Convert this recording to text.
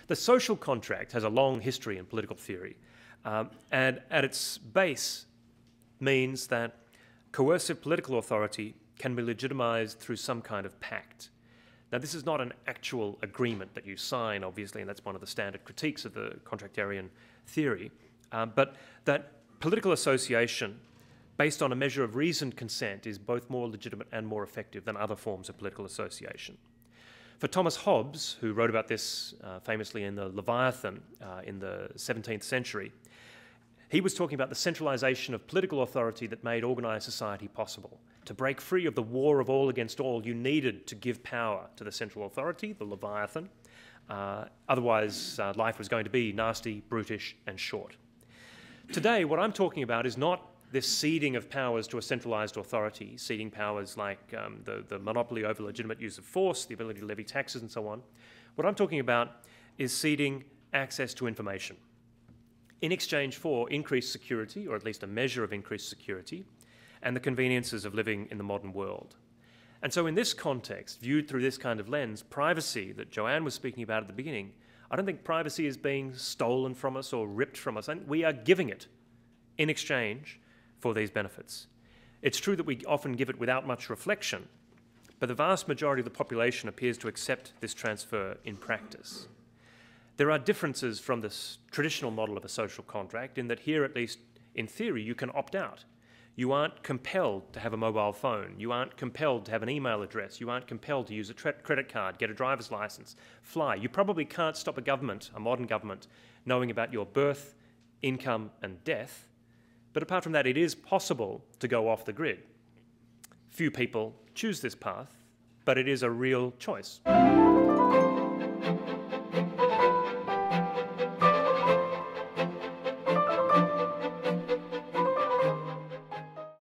The social contract has a long history in political theory, and at its base means that coercive political authority can be legitimized through some kind of pact. Now, this is not an actual agreement that you sign, obviously, and that's one of the standard critiques of the contractarian theory, but that political association based on a measure of reasoned consent is both more legitimate and more effective than other forms of political association. For Thomas Hobbes, who wrote about this famously in the Leviathan in the 17th century, he was talking about the centralization of political authority that made organized society possible. To break free of the war of all against all, you needed to give power to the central authority, the Leviathan. Otherwise, life was going to be nasty, brutish, and short. Today, what I'm talking about is not this ceding of powers to a centralized authority, ceding powers like the monopoly over legitimate use of force, the ability to levy taxes, and so on. What I'm talking about is ceding access to information in exchange for increased security, or at least a measure of increased security, and the conveniences of living in the modern world. And so in this context, viewed through this kind of lens, privacy that Joanne was speaking about at the beginning, I don't think privacy is being stolen from us or ripped from us. I think we are giving it in exchange for these benefits. It's true that we often give it without much reflection, but the vast majority of the population appears to accept this transfer in practice. There are differences from this traditional model of a social contract in that here, at least in theory, you can opt out. You aren't compelled to have a mobile phone. You aren't compelled to have an email address. You aren't compelled to use a credit card, get a driver's license, fly. You probably can't stop a government, a modern government, knowing about your birth, income, and death. But apart from that, it is possible to go off the grid. Few people choose this path, but it is a real choice.